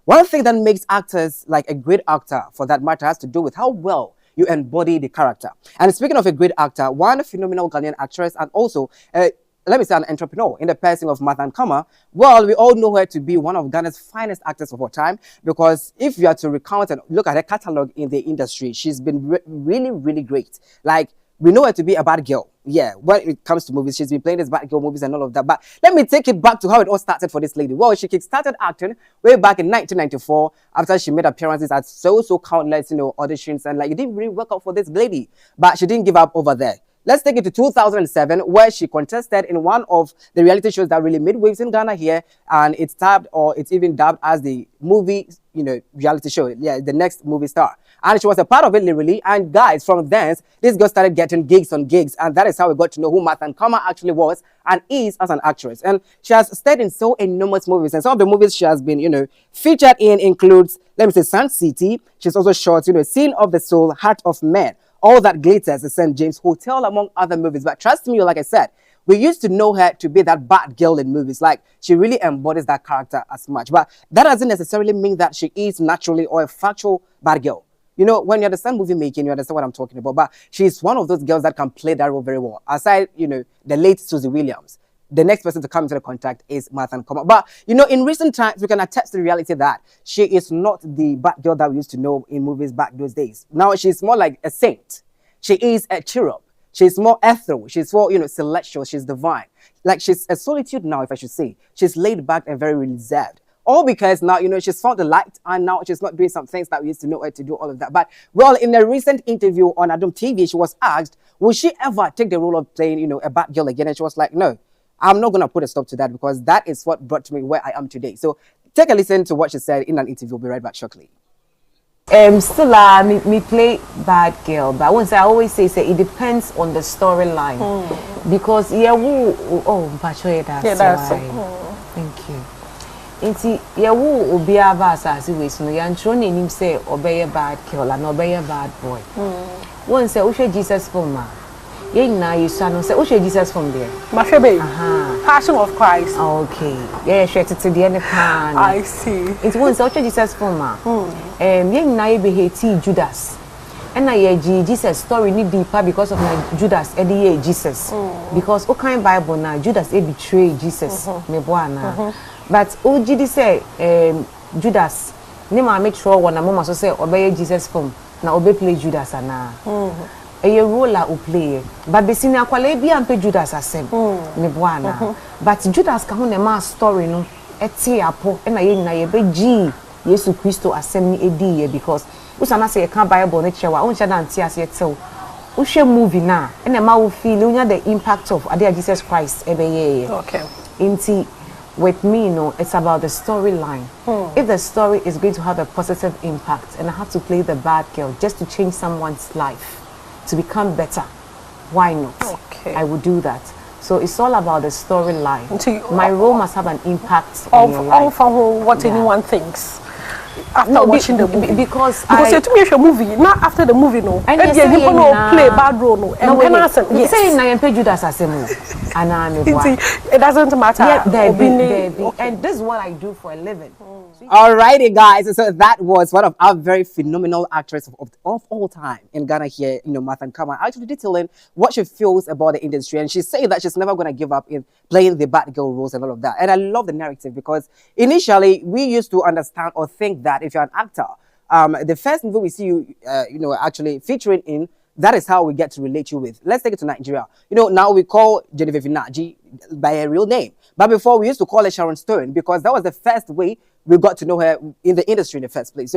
One thing that makes actors like a great actor, for that matter, has to do with how well you embody the character. And speaking of a great actor, one phenomenal Ghanaian actress and also let me say an entrepreneur in the person of Martha Ankomah. Well, we all know her to be one of Ghana's finest actors of all time, because if you are to recount and look at her catalog in the industry, she's been really, really great. Like, we know her to be a bad girl. Yeah, when it comes to movies, she's been playing these bad girl movies and all of that. But let me take it back to how it all started for this lady. Well, she started acting way back in 1994 after she made appearances at so countless, auditions, and like it didn't really work out for this lady. But she didn't give up over there. Let's take it to 2007, where she contested in one of the reality shows that really made waves in Ghana here, and it's even dubbed as the movie, reality show. Yeah, the next movie star. And she was a part of it literally. And guys, from then, this girl started getting gigs on gigs, and that is how we got to know who Martha Ankomah actually was and is as an actress. And she has starred in so enormous movies, and some of the movies she has been, featured in includes, let me say, Sun City. She's also shot, Scene of the Soul, Heart of Man, All That Glitters, the St. James Hotel, among other movies. But trust me, like I said, we used to know her to be that bad girl in movies. Like, she really embodies that character as much. But that doesn't necessarily mean that she is naturally or a factual bad girl. When you understand movie making, you understand what I'm talking about. But she's one of those girls that can play that role very well. Aside, the late Susie Williams. The next person to come into the contact is Martha Ankomah. But, in recent times, we can attest to the reality that she is not the bad girl that we used to know in movies back those days. Now, she's more like a saint. She is a cherub. She's more ethereal. She's more, celestial. She's divine. Like, she's a solitude now, if I should say. She's laid back and very reserved. All because now, she's found the light, and now she's not doing some things that we used to know her to do, all of that. But, well, in a recent interview on Adam TV, she was asked, will she ever take the role of playing, a bad girl again? And she was like, no, I'm not going to put a stop to that, because that is what brought me where I am today. So take a listen to what she said in an interview. We'll be right back shortly. Still, me play bad girl, but once I always say it depends on the storyline. Because thank you. Inti yewu obi aba asase we so ya ntro na enim say obeye bad girl and obeye bad boy. One say uhwe Jesus film a ye na yesu no say uhwe Jesus film there. Mahwebe. Passion of Christ. Okay. Yeah, share tete de ne pan. I see. Inti one say uhwe Jesus film a ye na ye be hate Judas. And I Jesus story need deeper because of my Judas e Jesus. Because o kind Bible na Judas betray Jesus. Me boa na. But OGD say Judas ne ma make sure one mama so say obey Jesus film na obey play Judas ana a role o play but be seen akwala bia ampe Judas asem ne boa na but Judas ka ho na ma story no eti apo na ye nyina ye be gi Yesu Kristo asem ni edi ye because usana say kan Bible ne chewa o ncha na anti ase etew uhwe movie na na ma wo feel unya the impact of ade Jesus Christ ebe ye okay inti with me, it's about the storyline. If the story is going to have a positive impact and I have to play the bad girl just to change someone's life, to become better, why not? Okay. I would do that. So it's all about the storyline. My role must have an impact on your life. For what anyone thinks. After watching the movie, because you told me a movie, not after the movie, no. And you play bad role, no. And yes. Say na yempe Judas asemu, it doesn't matter. Yeah, and this is what I do for a living. Alrighty, guys. So that was one of our very phenomenal actresses of all time in Ghana here, Martha Ankomah, actually detailing what she feels about the industry, and she's saying that she's never going to give up in playing the bad girl roles and all of that. And I love the narrative because initially we used to understand or think that if you're an actor, the first movie we see you, actually featuring in, that is how we get to relate you with. Let's take it to Nigeria. Now we call Jennifer Finaji by her real name. But before, we used to call her Sharon Stone because that was the first way we got to know her in the industry in the first place. So